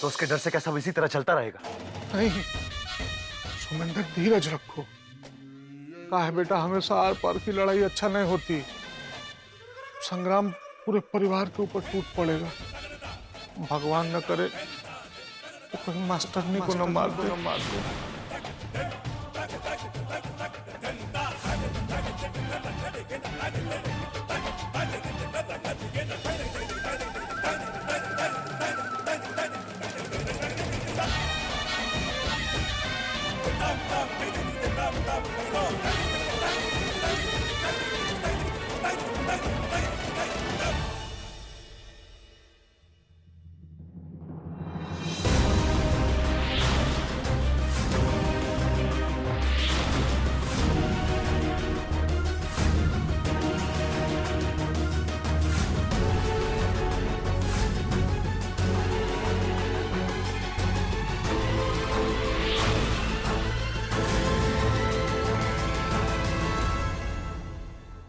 तो उसके डर से क्या सब इसी तरह चलता रहेगा? नहीं सुमेंद्र, धीरज रखो। कहा है बेटा, हमेशा आर पार की लड़ाई अच्छा नहीं होती। संग्राम पूरे परिवार के ऊपर टूट पड़ेगा। भगवान न करे तो कहीं मास्टरनी को न मार दे।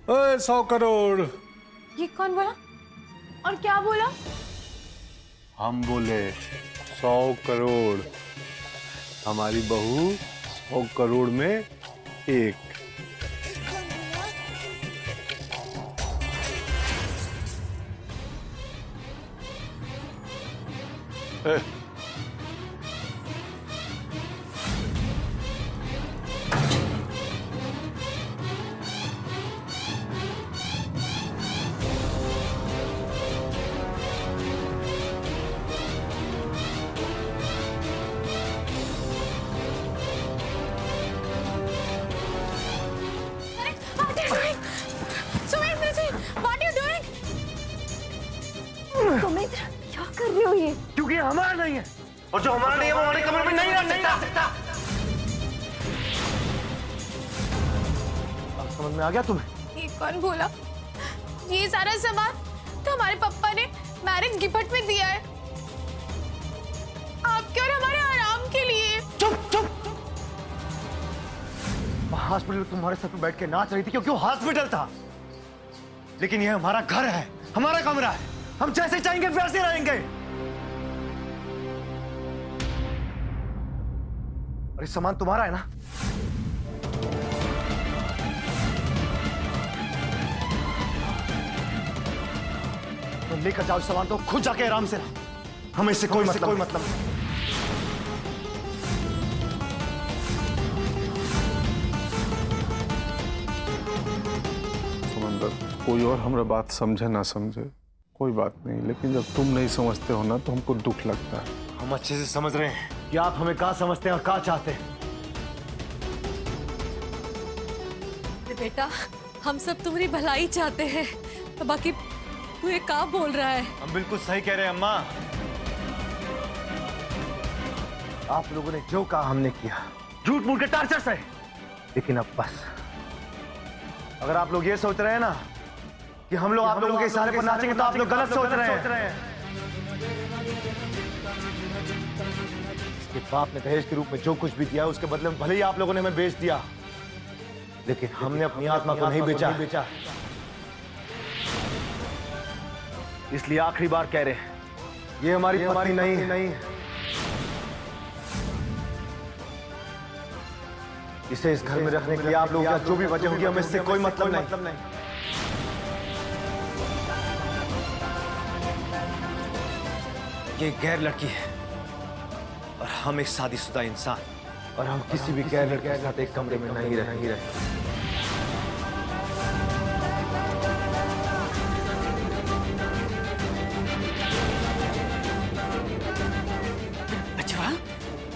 ओए 100 करोड़। ये कौन बोला और क्या बोला? हम बोले 100 करोड़। हमारी बहू 100 करोड़ में एक। सुमेंद्र जी, what are you doing? Sumendra, क्या कर रहे हो ये? क्योंकि ये हमारा नहीं है, और जो हमारा नहीं है वो हमारे कमरे में नहीं रह सकता। अब समझ में आ गया तुम्हें? ये कौन बोला? ये सारा सामान तो हमारे पापा ने मैरिज गिफ्ट में दिया है, आपके और हमारे आराम के लिए। चुप चुप। हॉस्पिटल में तुम्हारे सर पे बैठ के नाच रही थी क्योंकि वो हॉस्पिटल था, लेकिन ये हमारा घर है, हमारा कमरा है। हम जैसे चाहेंगे वैसे रहेंगे। और ये सामान तुम्हारा है ना? तो लेकर जाओ सामान, तो खुद जाके आराम से रहो। हमें इससे कोई मतलब नहीं। कोई और हमारा बात समझे ना समझे कोई बात नहीं, लेकिन जब तुम नहीं समझते हो ना तो हमको दुख लगता है। हम अच्छे से समझ रहे हैं कि आप हमें कहाँ समझते हैं और कहाँ चाहते हैं। बेटा, हम सब तुम्हारी भलाई चाहते हैं, तो बाकी तू ये क्या बोल रहा है? हम बिल्कुल सही कह रहे हैं अम्मा। आप लोगों ने जो कहा हमने किया, झूठ मूठ के टार्चर से। लेकिन अब बस, अगर आप लोग ये सोच रहे हैं ना कि हम लोग आप लोगों के इशारे पर नाचेंगे, तो आप लोग गलत सोच रहे हैं। इसके बाप ने दहेज के रूप में जो कुछ भी दिया, उसके बदले में भले ही आप लोगों ने हमें बेच दिया, लेकिन हमने अपनी आत्मा को नहीं बेचा। इसलिए आखिरी बार कह रहे हैं, ये हमारी पत्नी नहीं। इसे इस घर में रखने के लिए आप लोग जो भी वजह होगी, हमें इससे कोई मतलब नहीं। ये गैर लड़की है और हम एक शादीशुदा इंसान, और हम किसी भी गैर लड़के के साथ एक कमरे में नहीं रहेंगे। बचवा,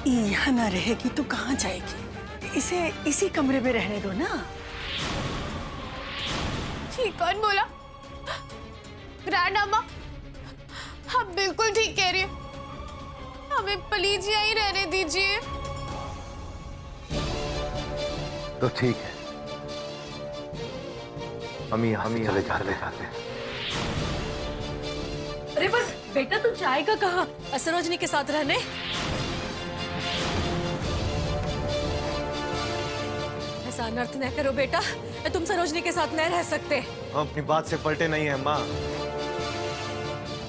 यहाँ ना रहेगी तो कहाँ जाएगी? इसे इसी कमरे में रहने दो ना। ये कौन बोला? ग्रैंड अम्मा, आप बिल्कुल ठीक कह रही हैं। हमें प्लीज यहीं रहने दीजिए। तो ठीक है, हम यहाँ चले जाते हैं। अरे बस बेटा, तू जाएगा कहाँ? सरोजनी के साथ रहने? ऐसा अनर्थ न करो बेटा, तुम सरोजनी के साथ नहीं रह सकते। हम अपनी बात से पलटे नहीं हैं माँ।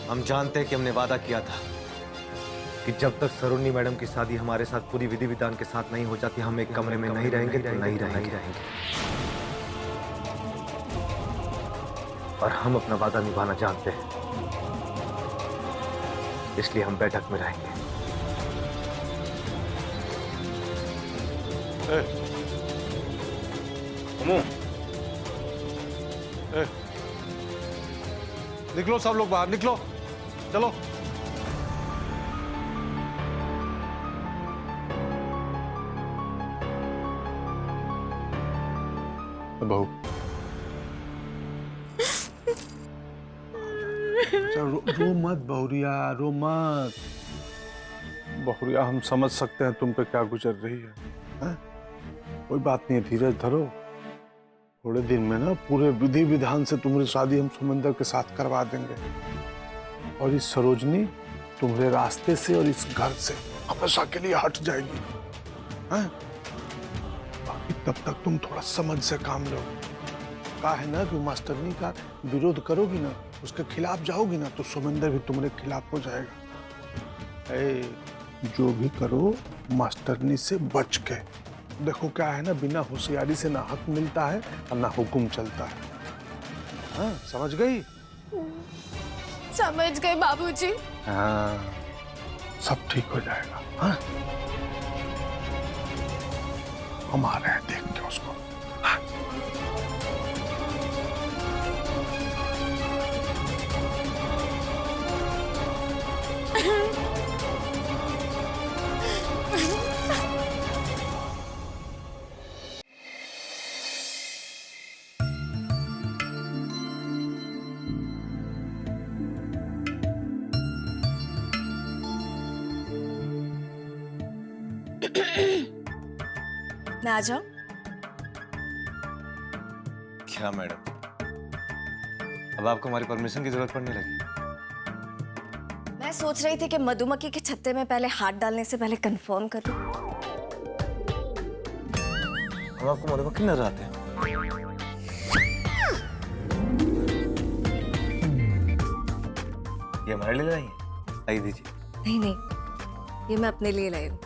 हम जानते हैं कि हमने वादा किया था कि जब तक सरोनी मैडम की शादी हमारे साथ पूरी विधि विधान के साथ नहीं हो जाती, हम एक कमरे में नहीं रहेंगे तो नहीं रहेंगे। और हम अपना वादा निभाना जानते हैं, इसलिए हम बैठक में रहेंगे। निकलो सब लोग बाहर, निकलो, चलो। बहू रो मत बहुरिया, रो मत बहुरिया। हम समझ सकते हैं तुम पे क्या गुजर रही है? कोई बात नहीं है, धीरज धरो। थोड़े दिन में ना पूरे विधि विधान से तुम्हारी शादी हम सुमंदर के साथ करवा देंगे, और इस सरोजनी तुम्हारे रास्ते से और इस घर से हमेशा के लिए हट जाएगी। हैं? बाकी तब तक तुम थोड़ा समझ से काम लो। कहा है ना कि मास्टरनी का विरोध करोगी ना, उसके खिलाफ जाओगी ना, तो सुमंदर भी तुम्हारे खिलाफ हो जाएगा। जो भी करो मास्टरनी से बच के। देखो क्या है ना, बिना होशियारी से ना हक मिलता है और ना हुक्म चलता है। हाँ, समझ गई? समझ गए बाबूजी। हाँ, सब ठीक हो जाएगा। हाँ? हम आ रहे हैं, देख के उसको। हाँ? मैं आ जाऊं? क्या मैडम, अब आपको हमारी परमिशन की जरूरत पड़ने लगी? मैं सोच रही थी कि मधुमक्खी के छत्ते में पहले हाथ डालने से पहले कंफर्म कर लूं। हम आपको मधुमक्खी नजर आते हैं? ये हमारे लिए लाई है? लाई दीजिए। नहीं नहीं, ये मैं अपने लिए लाई हूँ।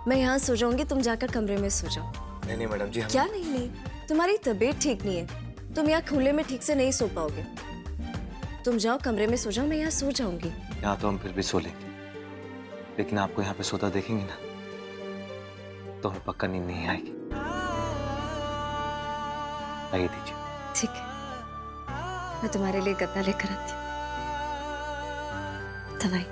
मैं यहाँ सो जाऊंगी, तुम जाकर कमरे में सो जाओ। नहीं नहीं मैडम जी, हम... क्या नहीं नहीं, तुम्हारी तबीयत ठीक नहीं है, तुम यहाँ खुले में ठीक से नहीं सो पाओगे। तुम जाओ कमरे में सो जाओ, मैं यहाँ सो जाऊंगी। यहाँ तो हम फिर भी सो लेंगे, लेकिन आपको यहाँ पे सोता देखेंगे ना तो हमें पक्का नींद नहीं आएगी। आइए दीजिए। ठीक है, मैं तुम्हारे लिए गद्दा लेकर आती हूँ। दवाई।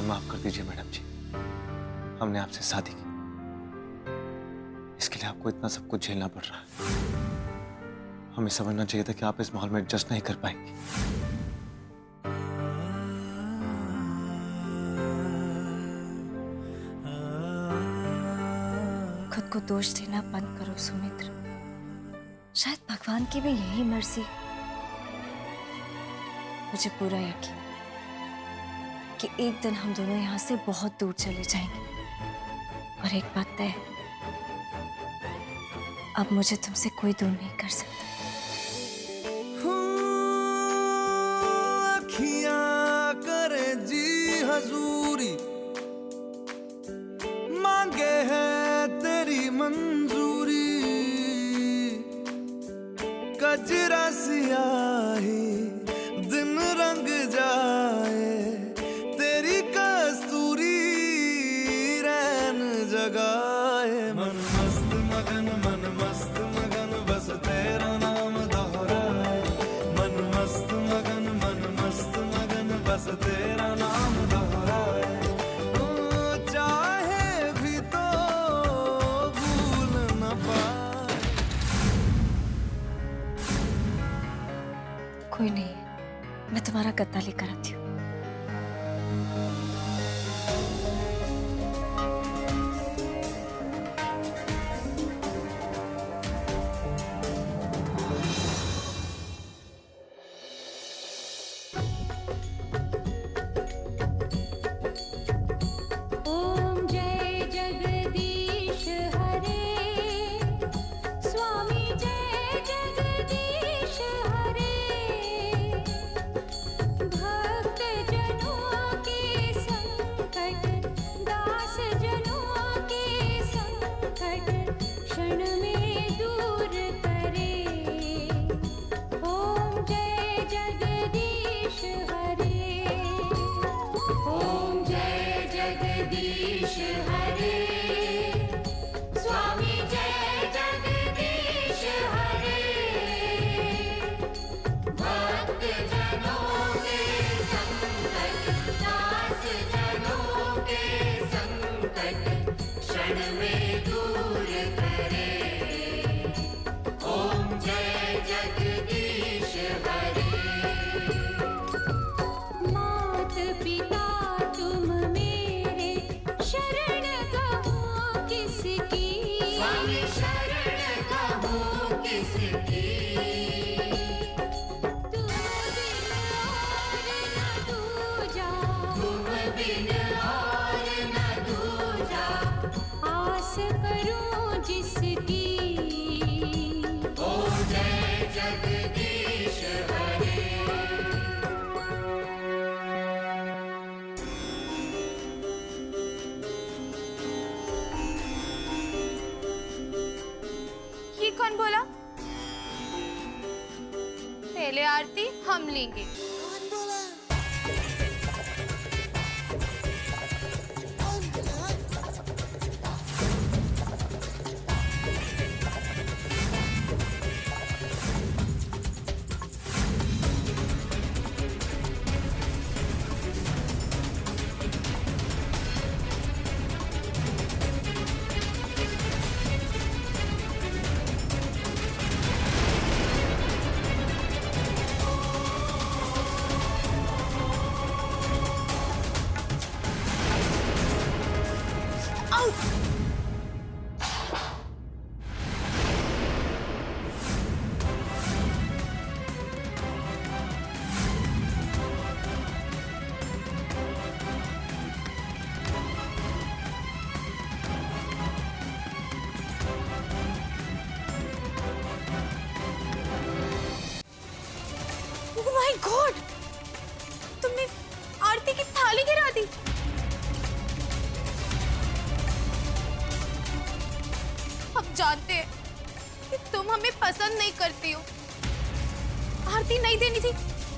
माफ कर दीजिए मैडम जी, हमने आपसे शादी की, इसके लिए आपको इतना सब कुछ झेलना पड़ रहा है। हमें समझना चाहिए था कि आप इस माहौल में एडजस्ट नहीं कर पाएंगे। खुद को दोष देना बंद करो सुमित्र। शायद भगवान की भी यही मर्जी। मुझे पूरा यकीन कि एक दिन हम दोनों यहाँ से बहुत दूर चले जाएंगे। और एक बात तय है, अब मुझे तुमसे कोई दूर नहीं कर सकता। अखियां करे जी हजूरी, मांगे है तेरी मंजूरी, कजरा सियाही दिन रंग जाए, तेरी कस्तूरी रैन जगाए। मन मस्त मगन बस तेरा नाम दोहराए। मन मस्त मगन बस तेरा नाम दोहराए। चाहे भी तो भूल न पाए। कोई नहीं, मैं तुम्हारा गद्दा लेकर आती हूँ। ओम संकट क्षण में दूर करे। ओम जय जगदीश हरे। ओम जय जगदीश हरे। स्वामी जय जगदीश हरे। भक्त जनों के संकट दास जनों के संकट क्षण में दूर करे। ओम जय जगदीश हरे। मात पिता तुम मेरे शरण कहो किसकी। स्वामी शरण कहो किसकी। तुम बिन और न दूजा। तुम बिन और न दूजा। आस करूं जिसकी। ओम जय जगदीश हरे। ये कौन बोला? पहले आरती हम लेंगे। Oh my God! तुमने आरती की थाली गिरा दी। हम जानते हैं कि तुम हमें पसंद नहीं करती हो। आरती नहीं देनी थी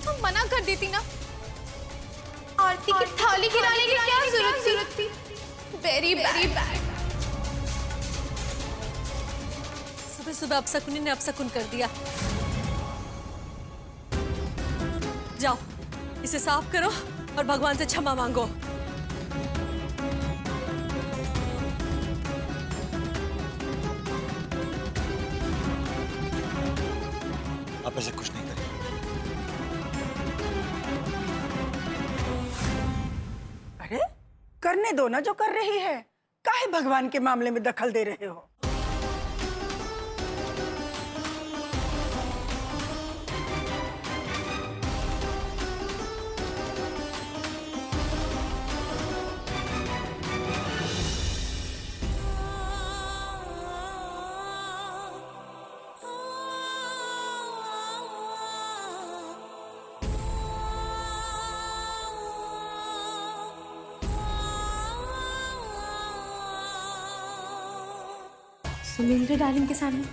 तो मना कर देती ना। आरती की थाली गिराने की क्या जरूरत थी? Very bad. सुबह सुबह अपशकुनी ने अपशकुन कर दिया। जाओ इसे साफ करो और भगवान से क्षमा मांगो। आप ऐसे कुछ नहीं करें। अरे करने दो ना जो कर रही है। काहे भगवान के मामले में दखल दे रहे हो? सुमिंद्र डार्लिंग के सामने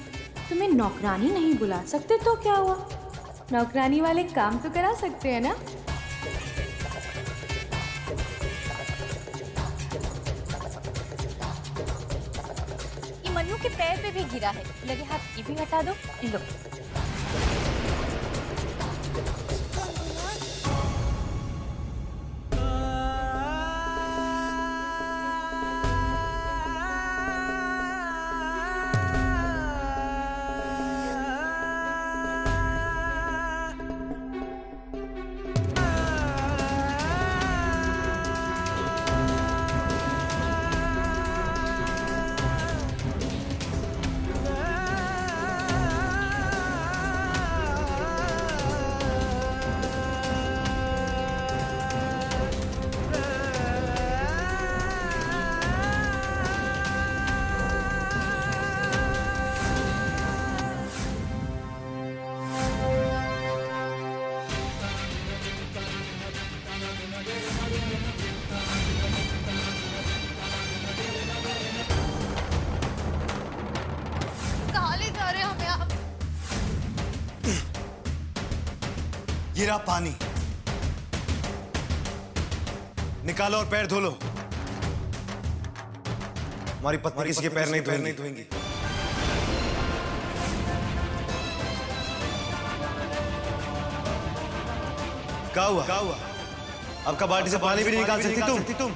तुम्हें नौकरानी नहीं बुला सकते तो क्या हुआ? नौकरानी वाले काम तो करा सकते हैं ना। ये मन्नू के पैर पे भी गिरा है। लगे हाथ ये भी हटा दो। लो ये रहा पानी, निकालो और पैर धो लो। हमारी पत्नी किसी के पैर नहीं धोएंगी। क्या हुआ? अब का बाल्टी से पानी भी नहीं निकाल सकती तुम?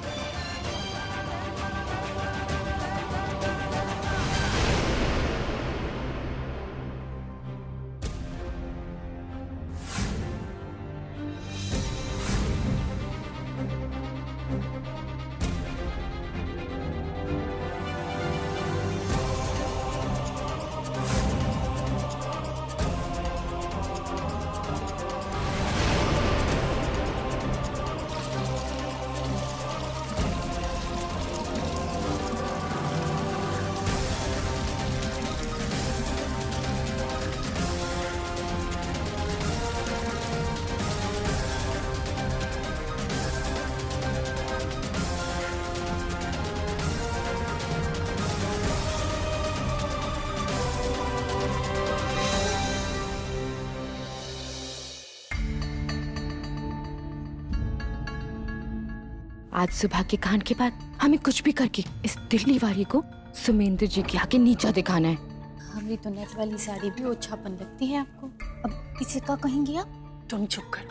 आज सुबह के कांड के बाद हमें कुछ भी करके इस दिल्ली वाली को सुमेंद्र जी के आगे नीचा दिखाना है। हमारी तो नेट वाली साड़ी भी ओछापन लगती है आपको। अब इसे क्या कहेंगे आप? तुम चुप कर,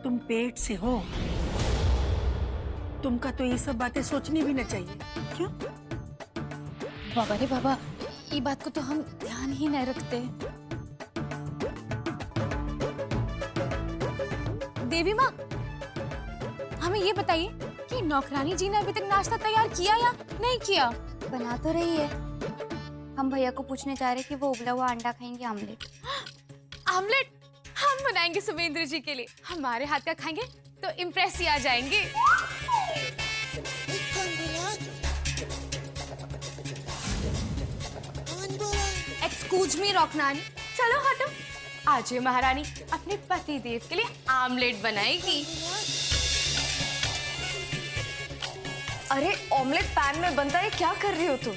तुम पेट से हो, तुमका तो ये सब बातें सोचनी भी न चाहिए। क्यों? बाबा रे बाबा, ये बात को तो हम ध्यान ही नहीं रखते। देवी माँ, हमें ये बताइए कि नौकरानी जी ने अभी तक नाश्ता तैयार किया या नहीं किया? बना तो रही है। हम भैया को पूछने जा रहे कि वो उबला हुआ अंडा खाएंगे आमलेट। आमलेट हम बनाएंगे सुमेंद्र जी के लिए। हमारे हाथ का खाएंगे तो इम्प्रेस ही आ जाएंगे। एक्सक्यूज मी नौकरानी, चलो हटो। आज ये महारानी अपने पति देव के लिए आमलेट बनाएगी। अरे ऑमलेट पैन में बनता है, क्या कर रही हो तुम?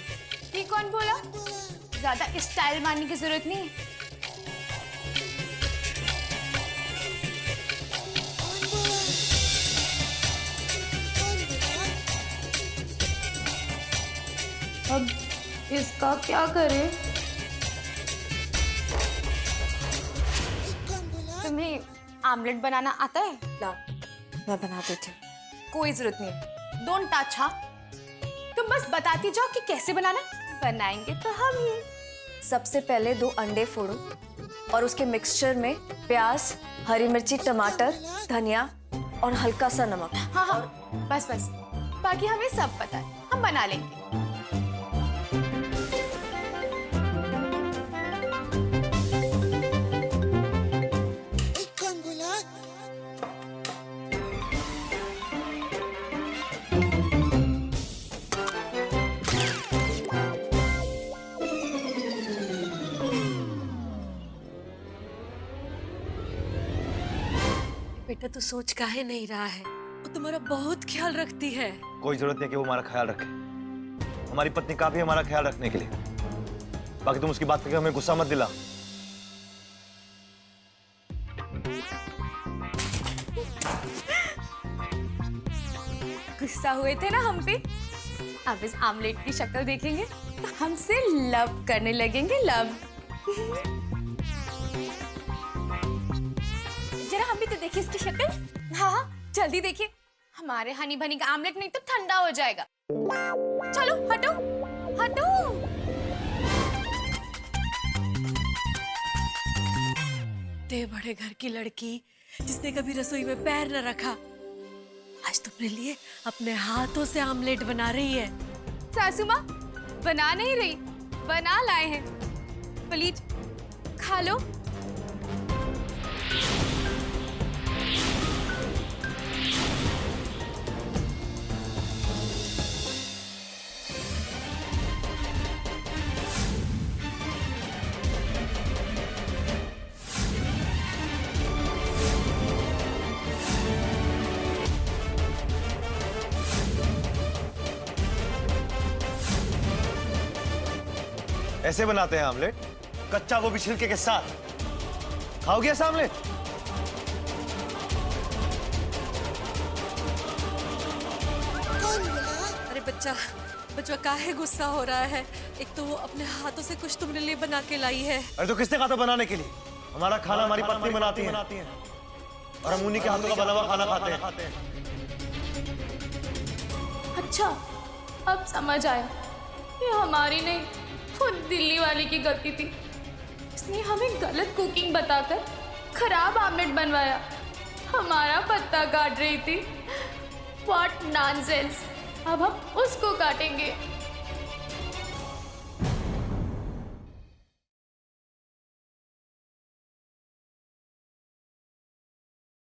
ये कौन बोला? ज्यादा स्टाइल मारने की जरूरत नहीं है। अब इसका क्या करें? तुम्हें आमलेट बनाना आता है? ला, मैं बना देती हूँ। कोई जरूरत नहीं है। Don't touch. हाँ, तुम बस बताती जाओ कि कैसे बनाना। बनाएंगे तो हम ही। सबसे पहले 2 अंडे फोड़ो और उसके मिक्सचर में प्याज, हरी मिर्ची, टमाटर, धनिया और हल्का सा नमक। हाँ, बस बाकी हमें सब पता है, हम बना लेंगे। बेटा तो सोच काहे नहीं रहा है, वो तुम्हारा बहुत ख्याल रखती है। कोई जरूरत नहीं कि वो हमारा ख्याल रखे। हमारी पत्नी काफी है हमारा ख्याल रखने के लिए। बाकी तुम उसकी बात करके हमें गुस्सा मत दिला। गुस्सा हुए थे ना हम पे, अब इस आमलेट की शक्ल देखेंगे तो हमसे लव करने लगेंगे। लव। जरा हम भी तो देखिए इसकी शक्ल। हाँ, जल्दी देखिए। हमारे हनी भनी का आमलेट नहीं तो ठंडा हो जाएगा। चलो हटो हटो। ते बड़े घर की लड़की जिसने कभी रसोई में पैर न रखा, आज तुमने लिए अपने हाथों से आमलेट बना रही है। सासू माँ बना नहीं रही, बना लाए हैं। प्लीज खा लो। ऐसे बनाते हैं आमलेट, कच्चा वो भी छिलके के साथ। खाओगे ऐसा आमलेट? बच्चा बच्चा काहे गुस्सा हो रहा है? एक तो वो अपने हाथों से कुछ तुमने लिए बना के लाई है। अरे तो किसने कहा था बनाने के लिए? हमारा खाना हमारी पत्नी बनाती है और हम उन्हीं के हाथों का बना हुआ खाना खाते हैं। अच्छा, अब समझ आया, ये हमारी नहीं, वो दिल्ली वाली की गलती थी। इसने हमें गलत कुकिंग बताकर खराब आमलेट बनवाया, हमारा पत्ता काट रही थी। What nonsense. अब हम उसको काटेंगे।